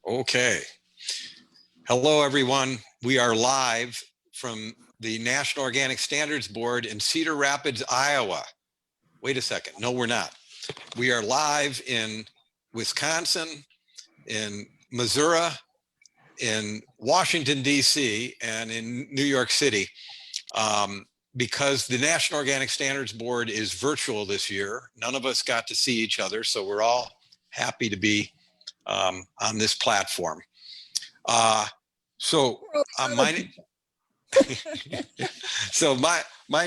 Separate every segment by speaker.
Speaker 1: Okay. Hello, everyone. We are live from the National Organic Standards Board in Cedar Rapids, Iowa. Wait a second. No, we're not. We are live in Wisconsin, in Missouri, in Washington, D.C., and in New York City. Because the National Organic Standards Board is virtual this year, none of us got to see each other, so we're all happy to be on this platform. My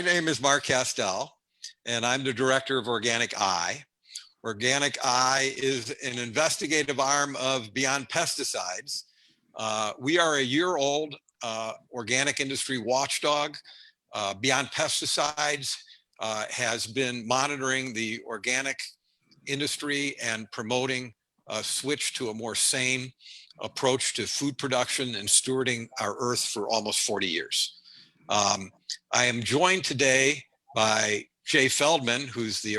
Speaker 1: name is Mark Kastel, and I'm the director of Organic Eye. Organic Eye is an investigative arm of Beyond Pesticides. We are a year-old organic industry watchdog. Beyond Pesticides has been monitoring the organic industry and promoting a switch to a more sane approach to food production and stewarding our earth for almost 40 years. I am joined today by Jay Feldman, who's the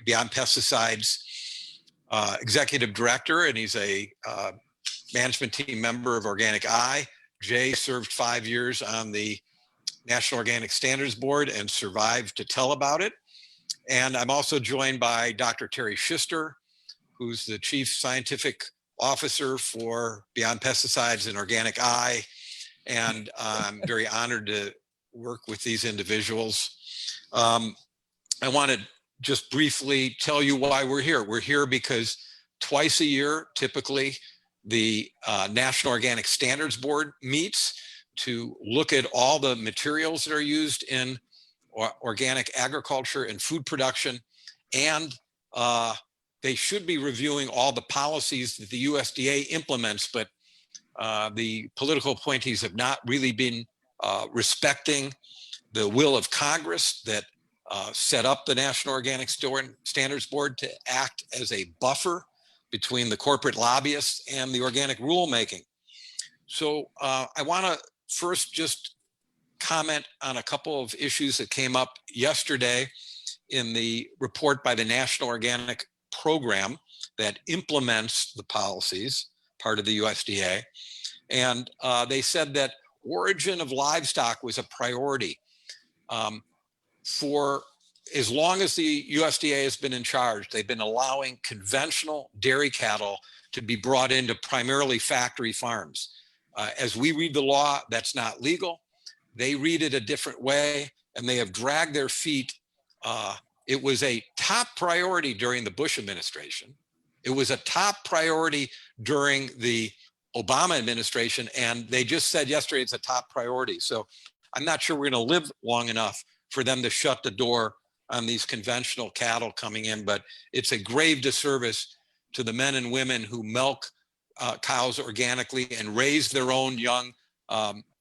Speaker 1: Beyond Pesticides executive director, and he's a management team member of Organic Eye. Jay served 5 years on the National Organic Standards Board and survived to tell about it. And I'm also joined by Dr. Terry Shistar, who's the Chief Scientific Officer for Beyond Pesticides and Organic Eye. And I'm very honored to work with these individuals. I want to just briefly tell you why we're here. We're here because twice a year, typically, the National Organic Standards Board meets to look at all the materials that are used in organic agriculture and food production, and they should be reviewing all the policies that the USDA implements, but the political appointees have not really been respecting the will of Congress that set up the National Organic Standards Board to act as a buffer between the corporate lobbyists and the organic rulemaking. So I want to first just comment on a couple of issues that came up yesterday in the report by the National Organic Program that implements the policies, part of the USDA. And they said that origin of livestock was a priority. For as long as the USDA has been in charge, they've been allowing conventional dairy cattle to be brought into primarily factory farms. As we read the law, that's not legal. They read it a different way, and they have dragged their feet. It was a top priority during the Bush administration. It was a top priority during the Obama administration, and they just said yesterday it's a top priority. So I'm not sure we're going to live long enough for them to shut the door on these conventional cattle coming in, but it's a grave disservice to the men and women who milk cows organically and raise their own young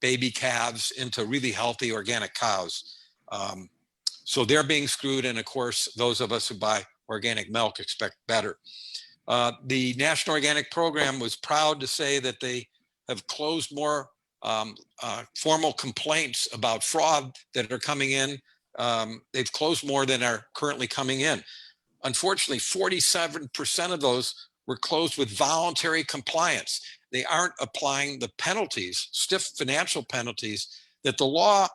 Speaker 1: baby calves into really healthy organic cows. So they're being screwed, and of course, those of us who buy organic milk expect better. The National Organic Program was proud to say that they have closed more formal complaints about fraud that are coming in. They've closed more than are currently coming in. Unfortunately, 47% of those were closed with voluntary compliance. They aren't applying the penalties, stiff financial penalties that the law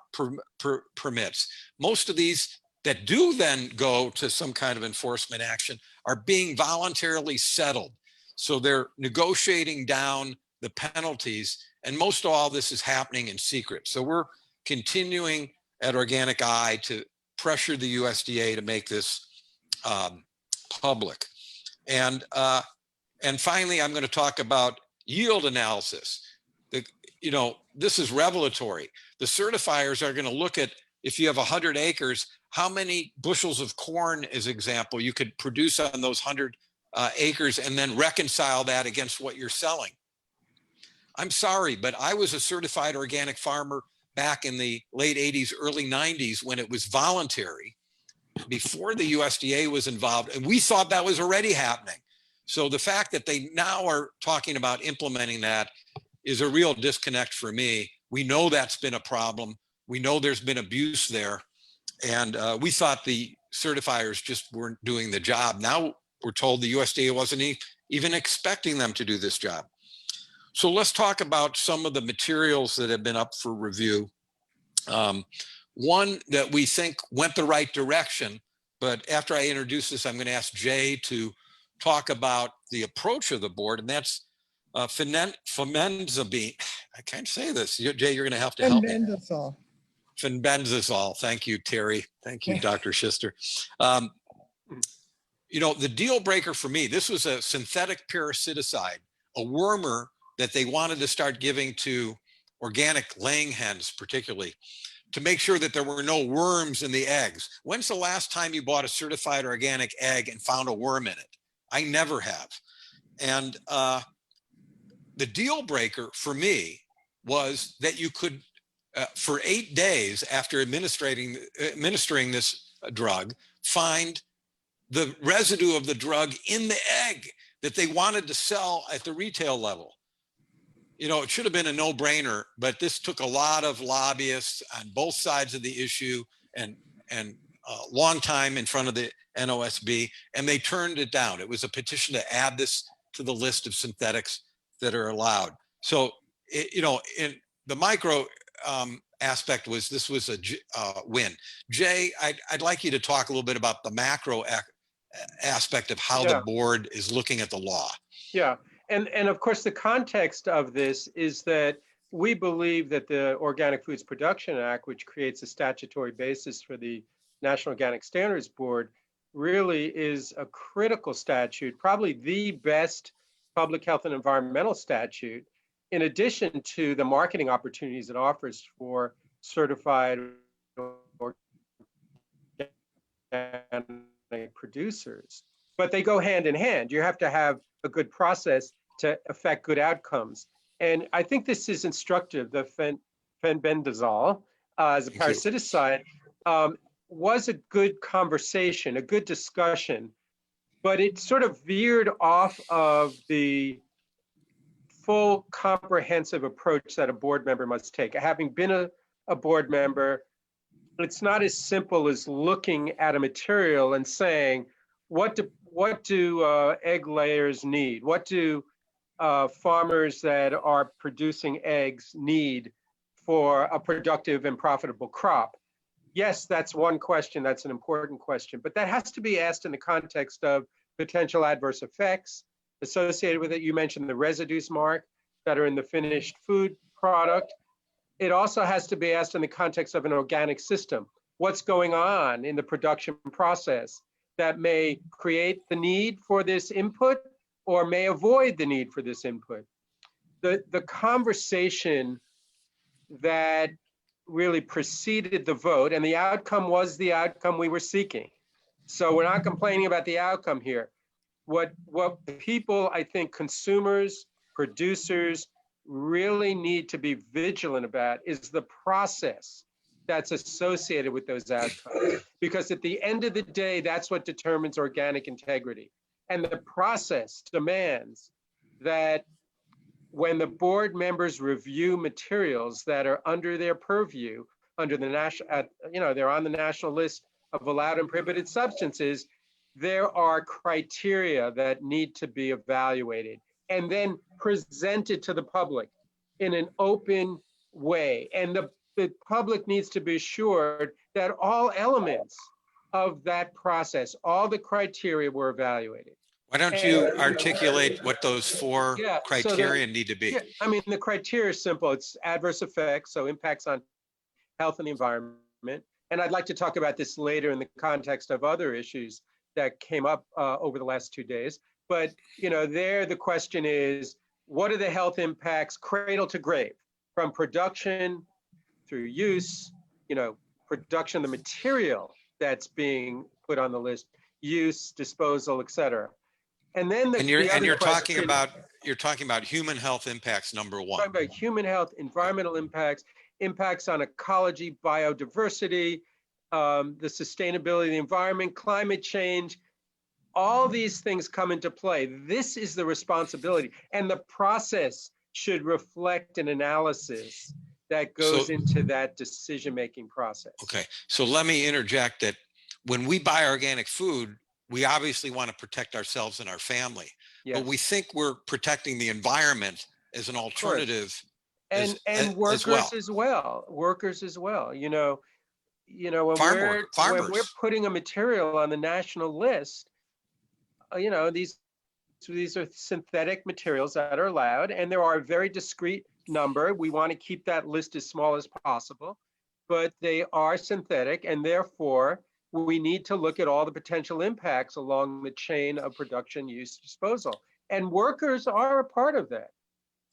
Speaker 1: permits. Most of these that do then go to some kind of enforcement action are being voluntarily settled. So they're negotiating down the penalties, and most of all this is happening in secret. So we're continuing at Organic Eye to pressure the USDA to make this public. And finally, I'm going to talk about yield analysis. This is revelatory. The certifiers are going to look at, if you have 100 acres, how many bushels of corn, as example, you could produce on those 100 acres, and then reconcile that against what you're selling. I'm sorry, but I was a certified organic farmer back in the late 80s, early 90s, when it was voluntary, before the USDA was involved, and we thought that was already happening. So the fact that they now are talking about implementing that is a real disconnect for me. We know that's been a problem. We know there's been abuse there. And we thought the certifiers just weren't doing the job. Now we're told the USDA wasn't even expecting them to do this job. So let's talk about some of the materials that have been up for review. One that we think went the right direction, but after I introduce this, I'm going to ask Jay to talk about the approach of the board, and that's fenbendazole. I can't say this. Jay, you're going to have to help me. Fenbendazole. Thank you, Terry. Thank you, Dr. Shistar. You know, the deal breaker for me, this was a synthetic parasiticide, a wormer that they wanted to start giving to organic laying hens, particularly, to make sure that there were no worms in the eggs. When's the last time you bought a certified organic egg and found a worm in it? I never have. And the deal breaker for me was that you could, for 8 days after administering this drug, find the residue of the drug in the egg that they wanted to sell at the retail level. You know, it should have been a no-brainer, but this took a lot of lobbyists on both sides of the issue and a long time in front of the NOSB, and they turned it down. It was a petition to add this to the list of synthetics that are allowed. So, you know, in the micro aspect was, this was a win. Jay, I'd like you to talk a little bit about the macro aspect of how the board is looking at the law.
Speaker 2: Yeah. And of course, the context of this is that we believe that the Organic Foods Production Act, which creates a statutory basis for the National Organic Standards Board, really is a critical statute, probably the best public health and environmental statute, in addition to the marketing opportunities it offers for certified organic producers. But they go hand in hand. You have to have a good process to affect good outcomes. And I think this is instructive. The fenbendazole as a parasiticide was a good conversation, a good discussion, but it sort of veered off of the full comprehensive approach that a board member must take. Having been a board member, it's not as simple as looking at a material and saying, what do egg layers need? What do farmers that are producing eggs need for a productive and profitable crop? Yes, that's one question. That's an important question, but that has to be asked in the context of potential adverse effects associated with it. You mentioned the residues, Mark, that are in the finished food product. It also has to be asked in the context of an organic system. What's going on in the production process that may create the need for this input or may avoid the need for this input? The conversation that really preceded the vote, and the outcome was the outcome we were seeking. So we're not complaining about the outcome here. What people, I think consumers, producers really need to be vigilant about is the process that's associated with those outcomes. Because at the end of the day, that's what determines organic integrity. And the process demands that when the board members review materials that are under their purview, under the national, they're on the national list of allowed and prohibited substances, there are criteria that need to be evaluated and then presented to the public in an open way. And the public needs to be assured that all elements of that process, all the criteria were evaluated.
Speaker 1: Why don't you articulate what those four criteria need to be?
Speaker 2: Yeah, I mean, the criteria is simple. It's adverse effects, so impacts on health and the environment. And I'd like to talk about this later in the context of other issues that came up over the last 2 days. But, there the question is, what are the health impacts cradle to grave, from production through use, production of the material that's being put on the list, use, disposal, et cetera. And then you're talking about human health impacts, number one. Talking about human health, environmental impacts, impacts on ecology, biodiversity, the sustainability of the environment, climate change. All these things come into play. This is the responsibility, and the process should reflect an analysis that goes into that decision-making process.
Speaker 1: Okay, so let me interject that when we buy organic food, we obviously want to protect ourselves and our family. but we think we're protecting the environment as an alternative
Speaker 2: and
Speaker 1: as
Speaker 2: workers
Speaker 1: well.
Speaker 2: as well. Workers as well. When we're
Speaker 1: Farmers.
Speaker 2: putting a material on the national list, these are synthetic materials that are allowed, and there are a very discrete number. We want to keep that list as small as possible, but they are synthetic, and therefore we need to look at all the potential impacts along the chain of production, use, disposal. And workers are a part of that.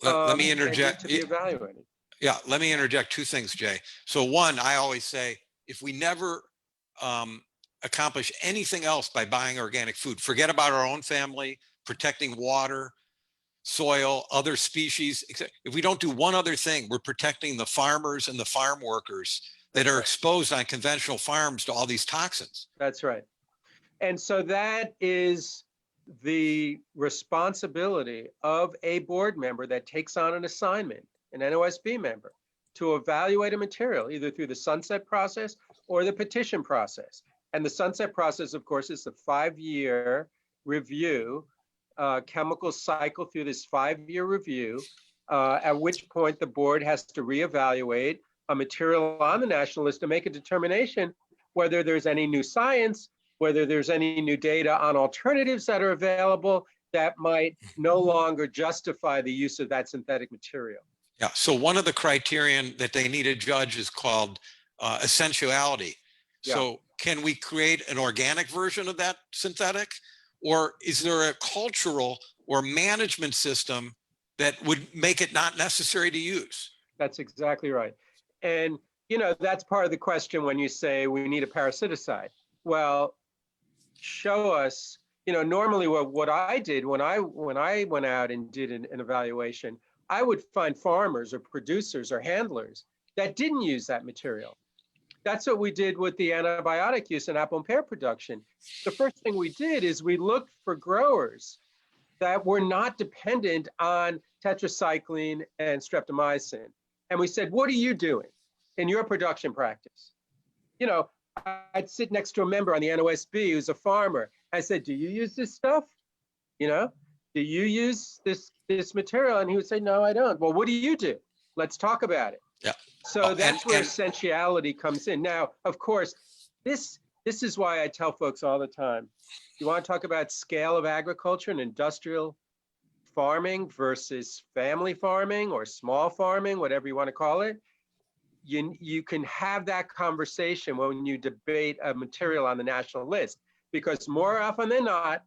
Speaker 1: Let me interject.
Speaker 2: To be evaluated.
Speaker 1: Yeah, let me interject two things, Jay. So one, I always say, if we never accomplish anything else by buying organic food, forget about our own family, protecting water, soil, other species. If we don't do one other thing, we're protecting the farmers and the farm workers that are exposed on conventional farms to all these toxins.
Speaker 2: That's right. And so that is the responsibility of a board member that takes on an assignment, an NOSB member, to evaluate a material, either through the sunset process or the petition process. And the sunset process, of course, is the 5-year review. Chemicals cycle through this 5-year review, at which point the board has to reevaluate a material on the national list to make a determination whether there's any new science, whether there's any new data on alternatives that are available that might no longer justify the use of that synthetic material.
Speaker 1: Yeah, so one of the criterion that they need to judge is called essentiality. So can we create an organic version of that synthetic? Or is there a cultural or management system that would make it not necessary to use?
Speaker 2: That's exactly right. And, that's part of the question when you say we need a parasiticide. Well, show us, normally what I did when I went out and did an evaluation, I would find farmers or producers or handlers that didn't use that material. That's what we did with the antibiotic use in apple and pear production. The first thing we did is we looked for growers that were not dependent on tetracycline and streptomycin. And we said, what are you doing in your production practice? I'd sit next to a member on the NOSB who's a farmer. I said, do you use this stuff? Do you use this material? And he would say, no, I don't. Well, what do you do? Let's talk about it.
Speaker 1: Yeah.
Speaker 2: So that's where essentiality comes in. Now, of course, this is why I tell folks all the time, you want to talk about scale of agriculture and industrial farming versus family farming or small farming, whatever you want to call it. You can have that conversation when you debate a material on the national list, because more often than not,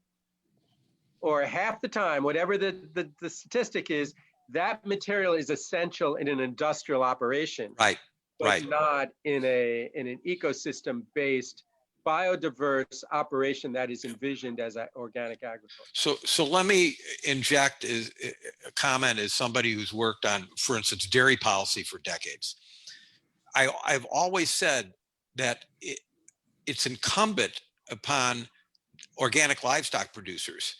Speaker 2: or half the time, whatever the statistic is, that material is essential in an industrial operation, but not in an ecosystem-based, biodiverse operation that is envisioned as organic agriculture.
Speaker 1: So let me inject a comment as somebody who's worked on, for instance, dairy policy for decades. I've always said that it's incumbent upon organic livestock producers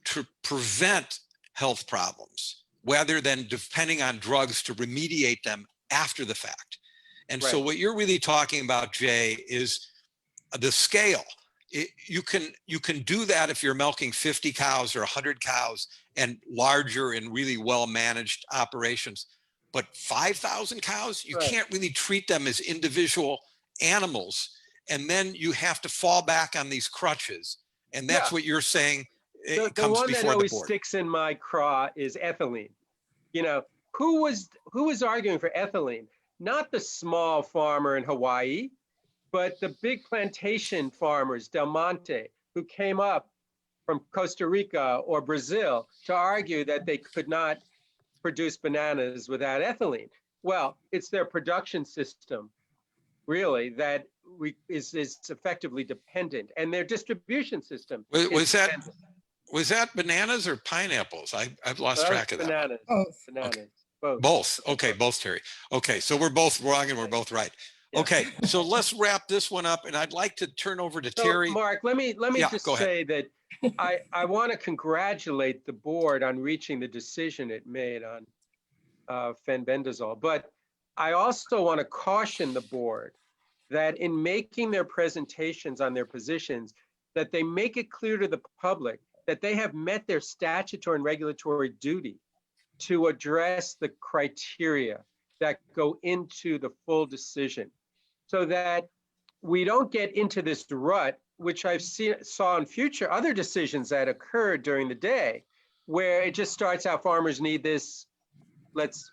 Speaker 1: to prevent health problems rather than depending on drugs to remediate them after the fact. And so what you're really talking about, Jay, is the scale. You can do that if you're milking 50 cows or 100 cows and larger and really well-managed operations. But 5,000 cows, you can't really treat them as individual animals. And then you have to fall back on these crutches. And that's what you're saying. It comes
Speaker 2: one
Speaker 1: before
Speaker 2: that always
Speaker 1: the board.
Speaker 2: Sticks in my craw is ethylene. Who was arguing for ethylene? Not the small farmer in Hawaii, but the big plantation farmers, Del Monte, who came up from Costa Rica or Brazil to argue that they could not produce bananas without ethylene. Well, it's their production system, really, that is effectively dependent, and their distribution system.
Speaker 1: Was that bananas or pineapples? I've lost track of that.
Speaker 2: Bananas.
Speaker 1: Okay.
Speaker 2: Both.
Speaker 1: Both. Okay, both, Terry. Okay, so we're both wrong and we're both right.
Speaker 2: Yeah.
Speaker 1: Okay, so let's wrap this one up, and I'd like to turn over to Terry.
Speaker 2: Mark, let me just say that I want to congratulate the board on reaching the decision it made on fenbendazole, but I also want to caution the board that in making their presentations on their positions, that they make it clear to the public that they have met their statutory and regulatory duty to address the criteria that go into the full decision, so that we don't get into this rut, which saw in future other decisions that occurred during the day, where it just starts out, farmers need this, let's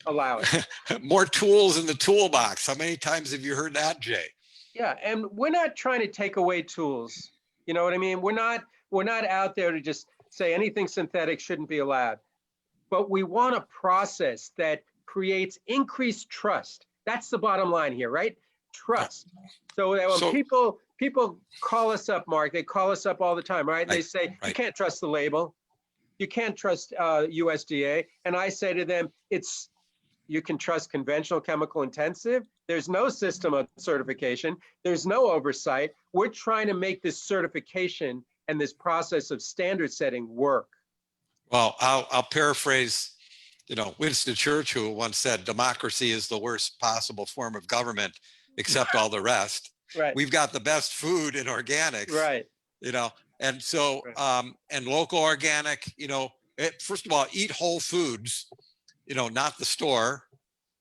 Speaker 2: allow it.
Speaker 1: More tools in the toolbox. How many times have you heard that, Jay?
Speaker 2: Yeah, and we're not trying to take away tools. You know what I mean? We're not out there to just say anything synthetic shouldn't be allowed. But we want a process that creates increased trust. That's the bottom line here, right? Trust. So that when people call us up, Mark, they call us up all the time, right? And they say, you can't trust the label. You can't trust USDA. And I say to them, you can trust conventional chemical intensive. There's no system of certification. There's no oversight. We're trying to make this certification and this process of standard setting work.
Speaker 1: Well, I'll paraphrase, Winston Churchill, who once said, democracy is the worst possible form of government, except all the rest.
Speaker 2: Right.
Speaker 1: We've got the best food in organics.
Speaker 2: Right.
Speaker 1: And so, and local organic, first of all, eat whole foods, not the store,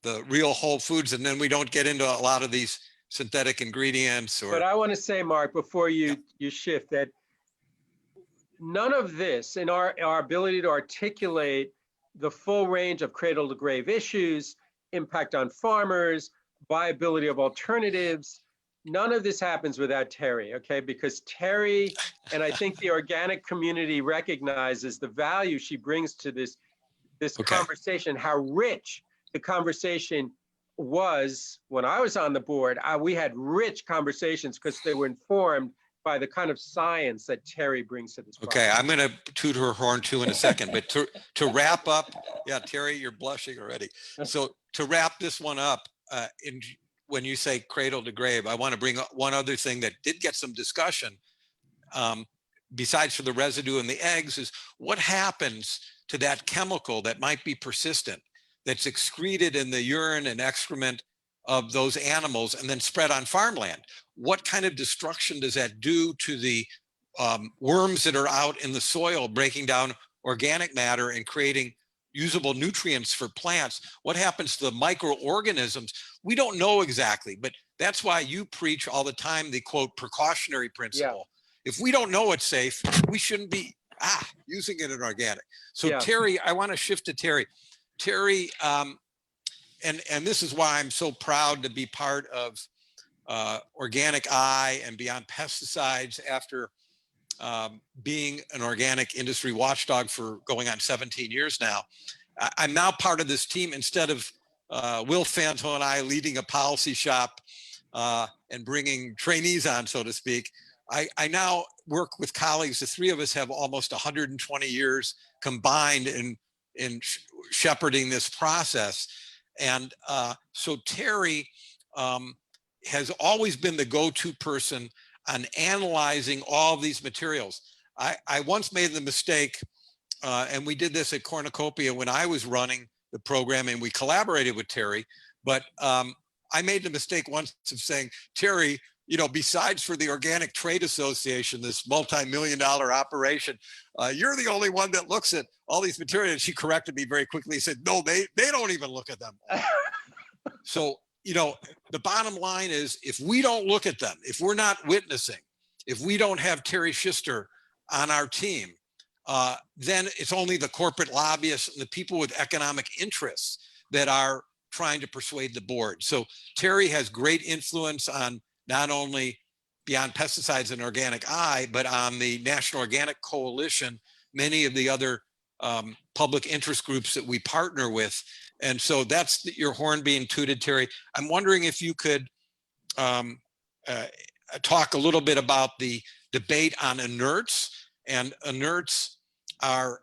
Speaker 1: the real whole foods. And then we don't get into a lot of these synthetic ingredients.
Speaker 2: But I want to say, Mark, before you shift, that none of this in our ability to articulate the full range of cradle to grave issues, impact on farmers, viability of alternatives, none of this happens without Terry, okay? Because Terry, and I think the organic community recognizes the value she brings to this conversation, how rich the conversation was when I was on the board. We had rich conversations because they were informed by the kind of science that Terry brings to this process.
Speaker 1: Okay, I'm going to toot her horn too in a second, but to wrap up, yeah, Terry, you're blushing already. So to wrap this one up, when you say cradle to grave, I want to bring up one other thing that did get some discussion, besides for the residue in the eggs, is what happens to that chemical that might be persistent, that's excreted in the urine and excrement of those animals and then spread on farmland. What kind of destruction does that do to the worms that are out in the soil, breaking down organic matter and creating usable nutrients for plants? What happens to the microorganisms? We don't know exactly, but that's why you preach all the time the quote precautionary principle. Yeah. If we don't know it's safe, we shouldn't be using it in organic. So yeah. Terry, I want to shift to Terry. Terry, and this is why I'm so proud to be part of Organic Eye and Beyond Pesticides after being an organic industry watchdog for going on 17 years now. I'm now part of this team instead of Will Fanto and I leading a policy shop and bringing trainees on, so to speak. I now work with colleagues. The three of us have almost 120 years combined in shepherding this process. And so Terry has always been the go-to person on analyzing all these materials. I once made the mistake, and we did this at Cornucopia when I was running the program and we collaborated with Terry, but I made the mistake once of saying, Terry, besides for the Organic Trade Association, this multi-million-dollar operation, you're the only one that looks at all these materials. And she corrected me very quickly, said, no, they don't even look at them. So, the bottom line is, if we don't look at them, if we're not witnessing, if we don't have Terry Shistar on our team, then it's only the corporate lobbyists and the people with economic interests that are trying to persuade the board. So Terry has great influence on not only Beyond Pesticides and Organic Eye, but on the National Organic Coalition, many of the other public interest groups that we partner with. And so that's your horn being tooted, Terry. I'm wondering if you could talk a little bit about the debate on inerts. And inerts are,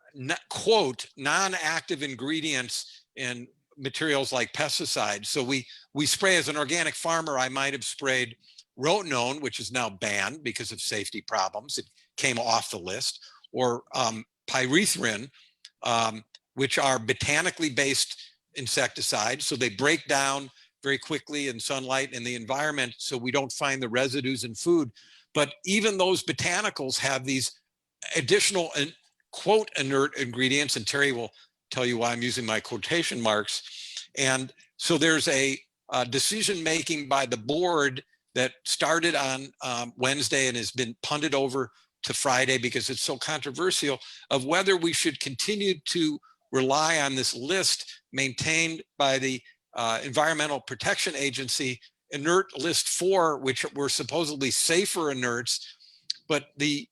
Speaker 1: quote, non-active ingredients in materials like pesticides. So we spray, as an organic farmer, I might have sprayed rotenone, which is now banned because of safety problems. It came off the list, or pyrethrin, which are botanically based insecticides. So they break down very quickly in sunlight and the environment, so we don't find the residues in food. But even those botanicals have these additional and quote inert ingredients, and Terry will tell you why I'm using my quotation marks. And so there's a decision making by the board that started on Wednesday and has been punted over to Friday because it's so controversial, of whether we should continue to rely on this list maintained by the Environmental Protection Agency, inert list 4, which were supposedly safer inerts, but the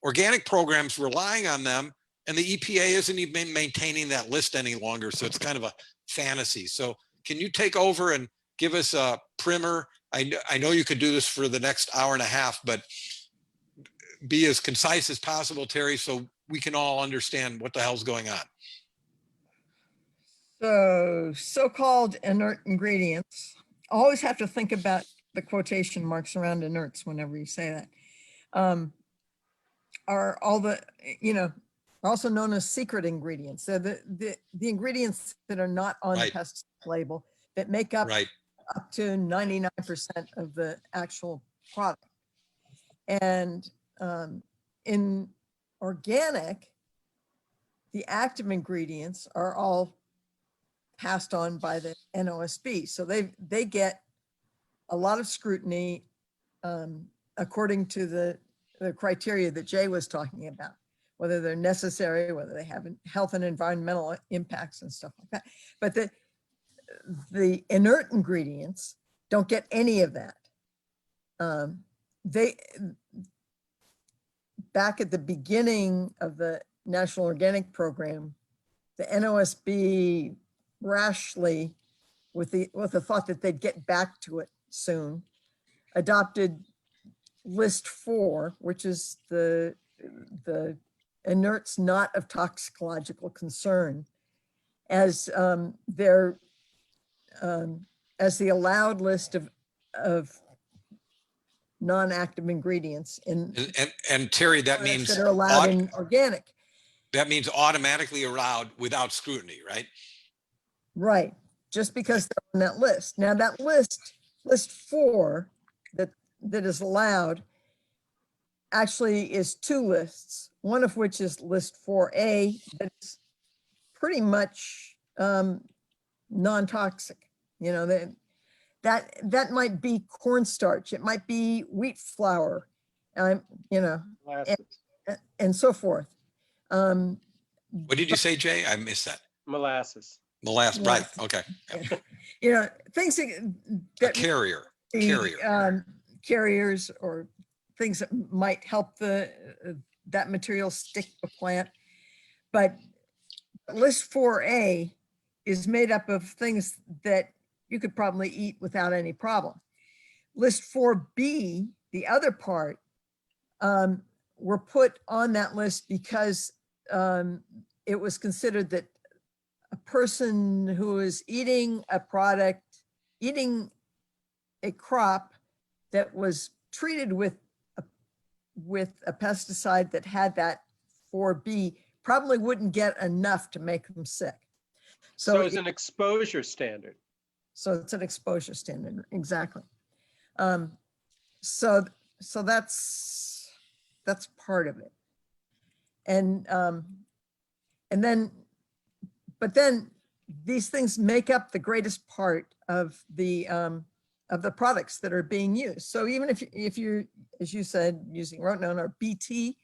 Speaker 1: organic programs relying on them, and the EPA isn't even maintaining that list any longer. So it's kind of a fantasy. So can you take over and give us a primer? I know you could do this for the next hour and a half, but be as concise as possible, Terry, so we can all understand what the hell's going on.
Speaker 3: So so-called inert ingredients, always have to think about the quotation marks around inerts whenever you say that, are all the, also known as secret ingredients. So the ingredients that are not on the pesticide label that make up up to 99% of the actual product. And in organic, the active ingredients are all passed on by the NOSB. So they get a lot of scrutiny according to the criteria that Jay was talking about, whether they're necessary, whether they have health and environmental impacts and stuff like that. But the inert ingredients don't get any of that. Back at the beginning of the National Organic Program, the NOSB rashly, with the thought that they'd get back to it soon, adopted list 4, which is the inerts not of toxicological concern, as as the allowed list of non-active ingredients in
Speaker 1: and Terry, that means
Speaker 3: that are allowed in organic.
Speaker 1: That means automatically allowed without scrutiny, right?
Speaker 3: Right, just because they're on that list. Now that list 4 that is allowed actually is 2 lists, one of which is list 4A, that's pretty much non-toxic. That might be cornstarch, it might be wheat flour, and so forth.
Speaker 1: What did you say, Jay? I missed that.
Speaker 2: Molasses.
Speaker 1: Molasses, right? Okay.
Speaker 3: Things that carriers or things that might help that material stick to the plant. But list 4A is made up of things that you could probably eat without any problem. List 4B, the other part, were put on that list because it was considered that a person who is eating a crop that was treated with a pesticide that had that 4B probably wouldn't get enough to make them sick.
Speaker 2: So it's an exposure standard.
Speaker 3: So it's an exposure standard, exactly. So that's part of it. And then these things make up the greatest part of the products that are being used. So even if you're, as you said, using rotenone or BT,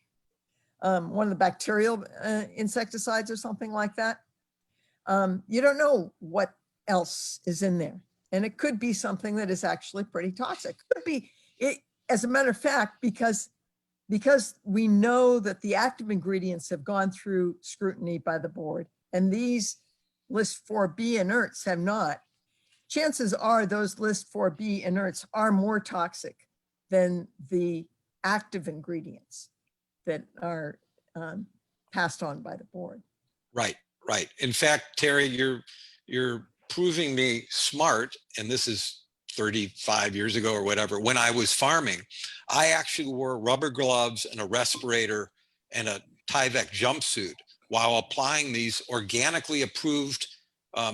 Speaker 3: one of the bacterial insecticides or something like that, you don't know what else is in there. And it could be something that is actually pretty toxic. Could be, as a matter of fact, because we know that the active ingredients have gone through scrutiny by the board and these list 4B inerts have not, chances are those list 4B inerts are more toxic than the active ingredients that are passed on by the board.
Speaker 1: Right. In fact, Terry, you're proving me smart, and this is 35 years ago or whatever. When I was farming, I actually wore rubber gloves and a respirator and a Tyvek jumpsuit while applying these organically approved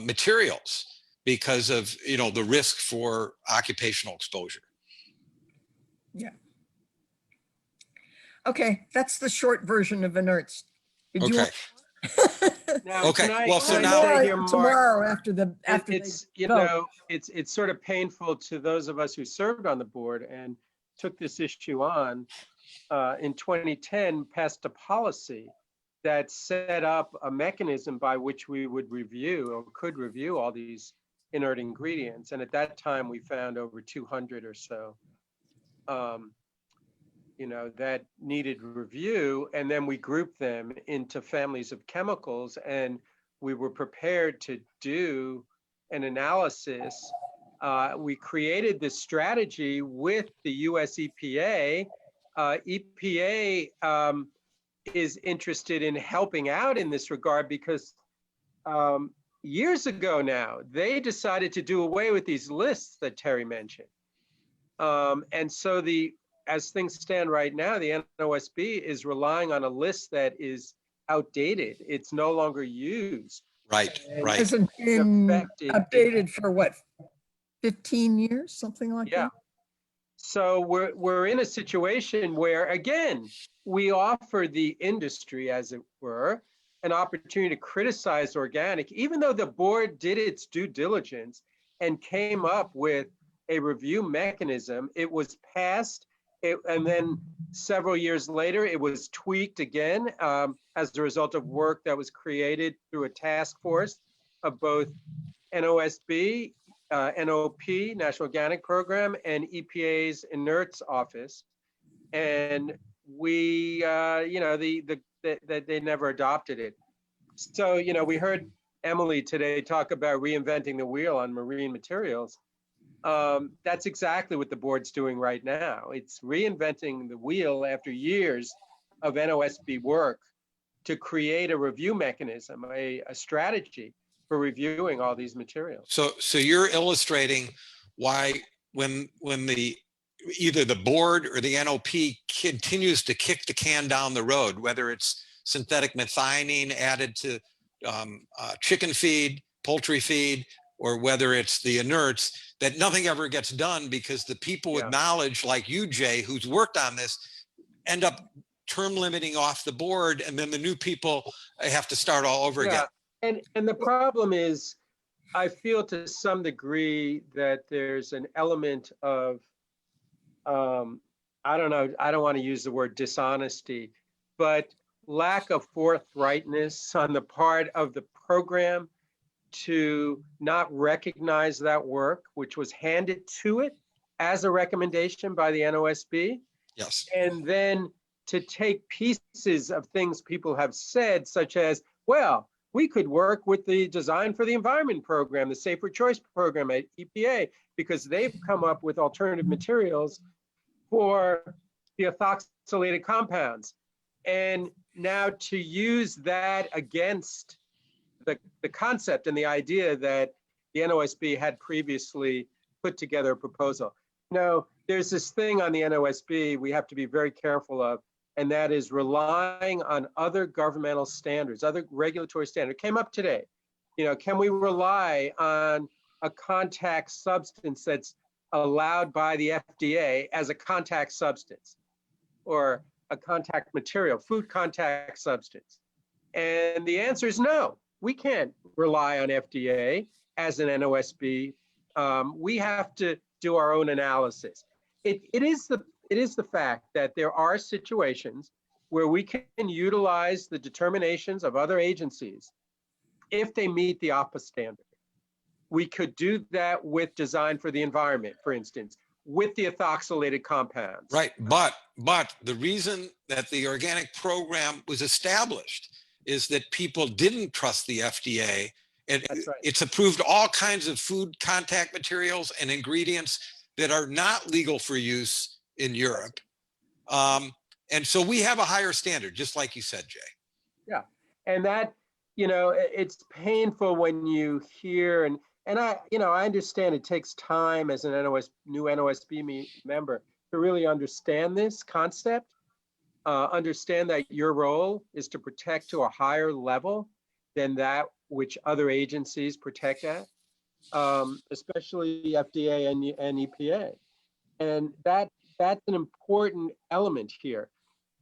Speaker 1: materials because of the risk for occupational exposure.
Speaker 3: Yeah. Okay, that's the short version of inerts. Did you
Speaker 1: Okay.
Speaker 2: Now,
Speaker 1: Okay, well, so
Speaker 2: can I
Speaker 1: now-
Speaker 2: say here, Mark,
Speaker 3: tomorrow after the after they
Speaker 2: it's, you
Speaker 3: vote.
Speaker 2: know, it's sort of painful to those of us who served on the board and took this issue on. In 2010, passed a policy that set up a mechanism by which we would review or could review all these inert ingredients. And at that time, we found over 200 or so, you know, that needed review. And then we grouped them into families of chemicals, and we were prepared to do an analysis. We created this strategy with the US EPA. EPA is interested in helping out in this regard because years ago now, they decided to do away with these lists that Terry mentioned. And so as things stand right now, the NOSB is relying on a list that is outdated. It's no longer used.
Speaker 1: Right,
Speaker 2: And
Speaker 1: right.
Speaker 3: Hasn't been updated for what, 15 years, something like
Speaker 2: Yeah.
Speaker 3: that?
Speaker 2: So we're in a situation where, again, we offer the industry, as it were, an opportunity to criticize organic, even though the board did its due diligence and came up with a review mechanism. It was passed, and then several years later, it was tweaked again as a result of work that was created through a task force of both NOSB, NOP, National Organic Program, and EPA's Inerts Office. And we, you know, they never adopted it. So, you know, we heard Emily today talk about reinventing the wheel on marine materials. That's exactly what the board's doing right now. It's reinventing the wheel after years of NOSB work to create a review mechanism, a strategy for reviewing all these materials.
Speaker 1: So you're illustrating why when either the board or the NOP continues to kick the can down the road, whether it's synthetic methionine added to chicken feed, poultry feed, or whether it's the inerts, that nothing ever gets done because the people with knowledge like you, Jay, who's worked on this, end up term limiting off the board, and then the new people have to start all over again.
Speaker 2: And the problem is, I feel to some degree that there's an element of, I don't know, I don't want to use the word dishonesty, but lack of forthrightness on the part of the program to not recognize that work, which was handed to it as a recommendation by the NOSB.
Speaker 1: Yes.
Speaker 2: And then to take pieces of things people have said, such as, well, we could work with the Design for the Environment program, the Safer Choice program at EPA, because they've come up with alternative materials for the ethoxylated compounds. And now to use that against the concept and the idea that the NOSB had previously put together a proposal. Now, there's this thing on the NOSB we have to be very careful of, and that is relying on other governmental standards, other regulatory standards. It came up today. You know, can we rely on a contact substance that's allowed by the FDA as a contact substance, or a contact material, food contact substance? And the answer is no. We can't rely on FDA as an NOSB. We have to do our own analysis. It is the fact that there are situations where we can utilize the determinations of other agencies if they meet the OPPA standard. We could do that with Design for the Environment, for instance, with the ethoxylated compounds.
Speaker 1: Right, but the reason that the organic program was established is that people didn't trust the FDA. And
Speaker 2: That's right.
Speaker 1: It's approved all kinds of food contact materials and ingredients that are not legal for use in Europe. And so we have a higher standard, just like you said, Jay.
Speaker 2: Yeah, and that, you know, it's painful when you hear, and I, you know, I understand it takes time as an new NOSB member to really understand this concept, understand that your role is to protect to a higher level than that which other agencies protect at, especially FDA and EPA. And that's an important element here.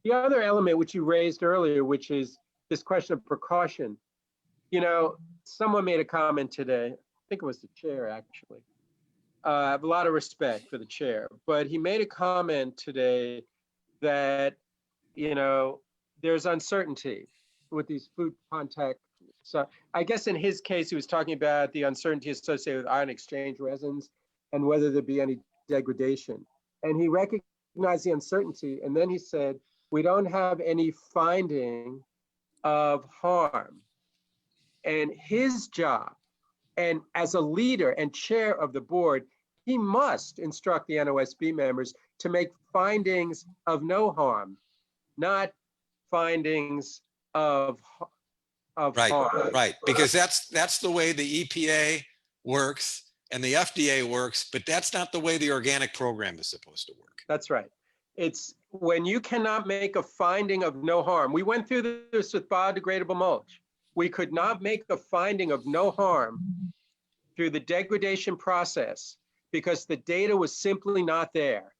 Speaker 2: The other element which you raised earlier, which is this question of precaution. You know, someone made a comment today, I think it was the chair actually. I have a lot of respect for the chair, but he made a comment today that, you know, there's uncertainty with these food contact. So I guess in his case, he was talking about the uncertainty associated with ion exchange resins and whether there'd be any degradation. And he recognized the uncertainty. And then he said, we don't have any finding of harm. And his job, and as a leader and chair of the board, he must instruct the NOSB members to make findings of no harm, not findings of
Speaker 1: Right,
Speaker 2: harm.
Speaker 1: right, because that's the way the EPA works and the FDA works, but that's not the way the organic program is supposed to work.
Speaker 2: That's right. It's when you cannot make a finding of no harm. We went through this with biodegradable mulch. We could not make a finding of no harm through the degradation process because the data was simply not there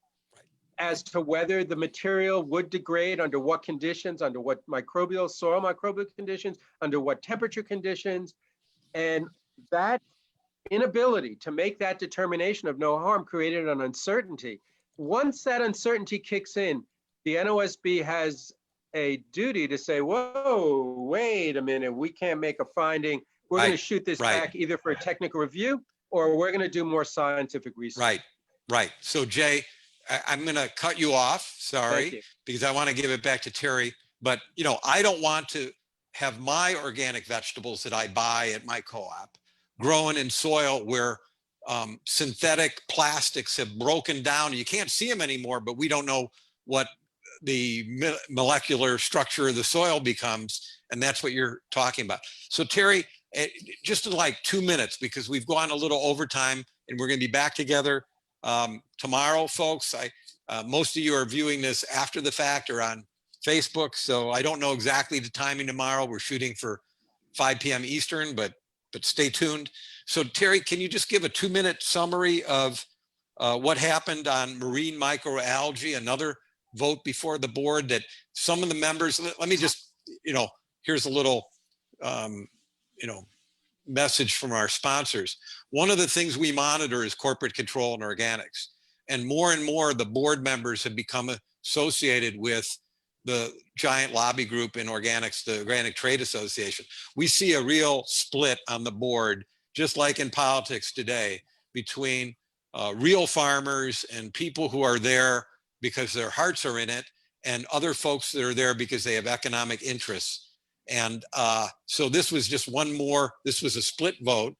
Speaker 2: as to whether the material would degrade under what conditions, under what soil microbial conditions, under what temperature conditions. And that inability to make that determination of no harm created an uncertainty. Once that uncertainty kicks in, the NOSB has a duty to say, whoa, wait a minute, we can't make a finding. We're going to shoot this back either for a technical review or we're going to do more scientific research.
Speaker 1: Right, right. So Jay, I'm going to cut you off, sorry, because I want to give it back to Terry. But, you know, I don't want to have my organic vegetables that I buy at my co-op growing in soil where synthetic plastics have broken down. You can't see them anymore, but we don't know what the molecular structure of the soil becomes. And that's what you're talking about. So Terry, just in like 2 minutes, because we've gone a little overtime and we're going to be back together tomorrow, folks. Most of you are viewing this after the fact or on Facebook, so I don't know exactly the timing tomorrow. We're shooting for 5 p.m. Eastern, but stay tuned. So Terry, can you just give a 2-minute summary of what happened on marine microalgae, another vote before the board that some of the members, let me just, you know, here's a little, you know, message from our sponsors. One of the things we monitor is corporate control in organics. And more the board members have become associated with the giant lobby group in organics, the Organic Trade Association. We see a real split on the board, just like in politics today, between real farmers and people who are there because their hearts are in it, and other folks that are there because they have economic interests. And so this was just this was a split vote.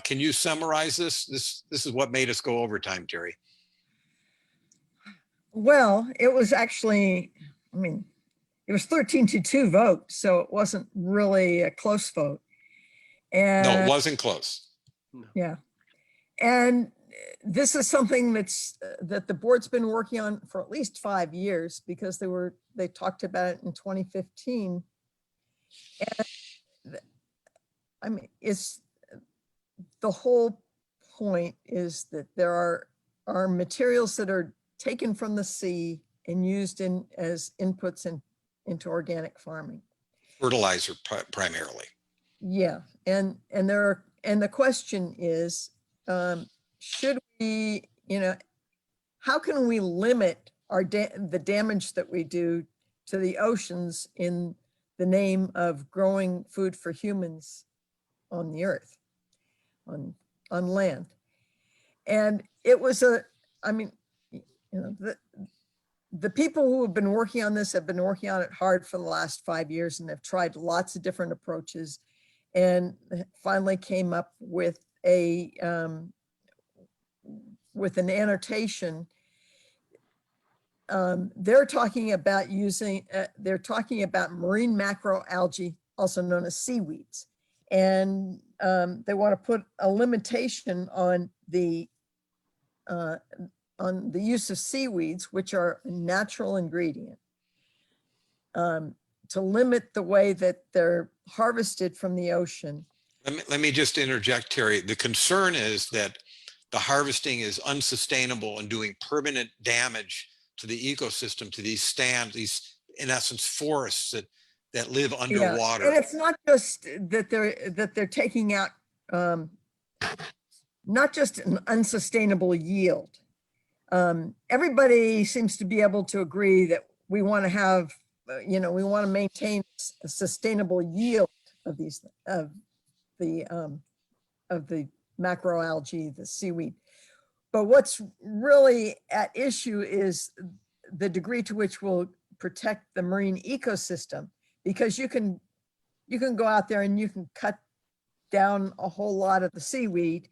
Speaker 1: Can you summarize this? This is what made us go overtime, Terry.
Speaker 3: Well, it was actually, I mean, it was 13-2 vote, so it wasn't really a close vote. And
Speaker 1: no, it wasn't close.
Speaker 3: Yeah. And this is something that the board's been working on for at least 5 years, because they talked about it in 2015. And I mean, the whole point is that there are materials that are taken from the sea and used as inputs into organic farming.
Speaker 1: Fertilizer primarily.
Speaker 3: Yeah, and the question is, should we, you know, how can we limit the damage that we do to the oceans in the name of growing food for humans on the earth, on land? And it was I mean, you know, the people who have been working on this have been working on it hard for the last 5 years, and have tried lots of different approaches, and finally came up with an annotation. They're talking about marine macroalgae, also known as seaweeds, and they want to put a limitation on the use of seaweeds, which are a natural ingredient, to limit the way that they're harvested from the ocean.
Speaker 1: Let me just interject, Terry. The concern is that the harvesting is unsustainable and doing permanent damage to the ecosystem, to these in essence, forests that live
Speaker 3: Yeah,
Speaker 1: underwater.
Speaker 3: and it's not just that they're taking out not just an unsustainable yield. Everybody seems to be able to agree that we want to have, we want to maintain a sustainable yield of these of the macroalgae, the seaweed. But what's really at issue is the degree to which we'll protect the marine ecosystem, because you can go out there and you can cut down a whole lot of the seaweed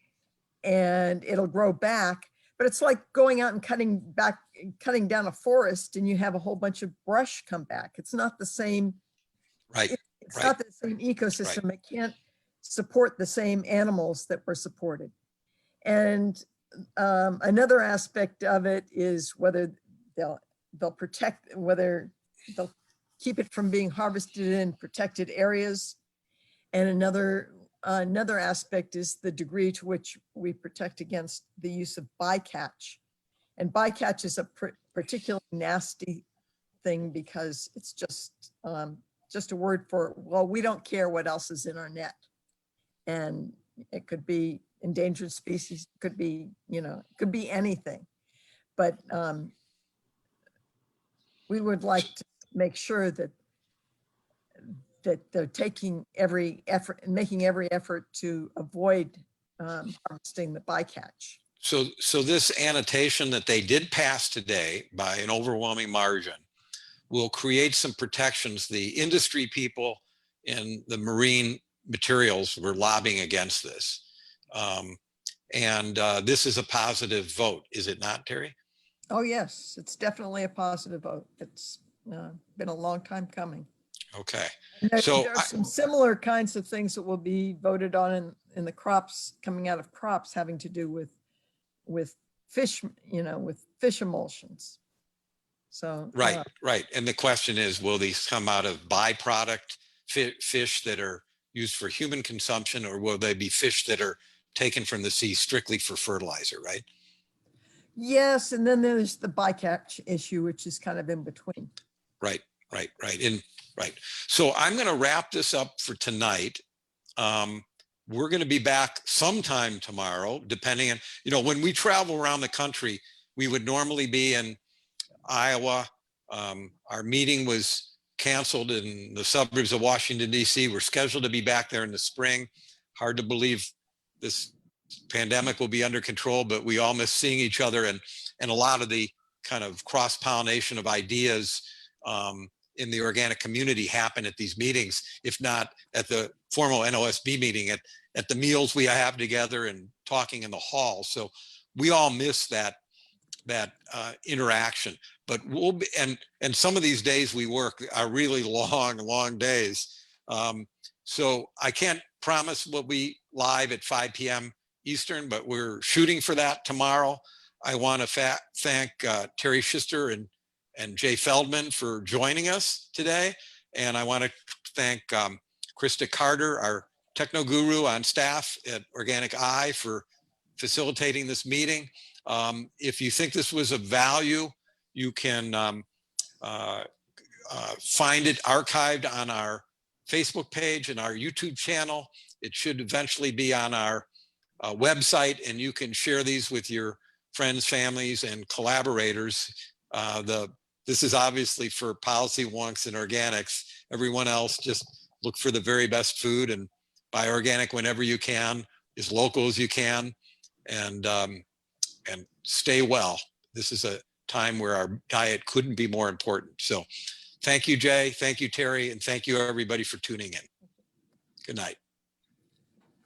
Speaker 3: and it'll grow back. But it's like going out and cutting down a forest and you have a whole bunch of brush come back. It's not the same.
Speaker 1: Right.
Speaker 3: It's not the same ecosystem.
Speaker 1: Right.
Speaker 3: It can't support the same animals that were supported. And another aspect of it is whether they'll protect, whether they'll keep it from being harvested in protected areas. And another aspect is the degree to which we protect against the use of bycatch. And bycatch is a particularly nasty thing because it's just a word for, well, we don't care what else is in our net. And it could be endangered species, could be, it could be anything. But we would like to make sure that they're taking every effort and making every effort to avoid harvesting the bycatch.
Speaker 1: So this annotation that they did pass today by an overwhelming margin will create some protections. The industry people in the marine materials were lobbying against this. This is a positive vote, is it not, Terry?
Speaker 3: Oh, yes, it's definitely a positive vote. It's been a long time coming.
Speaker 1: Okay.
Speaker 3: There are some similar kinds of things that will be voted on in the crops, coming out of crops, having to do with fish, with fish emulsions. So
Speaker 1: right. And the question is, will these come out of byproduct fish that are used for human consumption, or will they be fish that are taken from the sea strictly for fertilizer, right?
Speaker 3: Yes, and then there's the bycatch issue, which is kind of in between.
Speaker 1: Right. So I'm going to wrap this up for tonight. We're going to be back sometime tomorrow, depending on, when we travel around the country, we would normally be in Iowa. Our meeting was canceled in the suburbs of Washington, D.C. We're scheduled to be back there in the spring. Hard to believe this pandemic will be under control, but we all miss seeing each other, and a lot of the kind of cross-pollination of ideas in the organic community happen at these meetings, if not at the formal NOSB meeting, at the meals we have together and talking in the hall. So we all miss that interaction. But we'll be, and some of these days we work are really long days. So I can't promise we'll be live at 5 p.m. Eastern, but we're shooting for that tomorrow. I want to thank Terry Shistar and Jay Feldman for joining us today. And I want to thank Krista Carter, our techno guru on staff at Organic Eye, for facilitating this meeting. If you think this was of value, you can find it archived on our Facebook page and our YouTube channel. It should eventually be on our website, and you can share these with your friends, families, and collaborators. This is obviously for policy wonks and organics. Everyone else, just look for the very best food and buy organic whenever you can, as local as you can, and stay well. This is a time where our diet couldn't be more important. So thank you, Jay. Thank you, Terry. And thank you, everybody, for tuning in. Good night.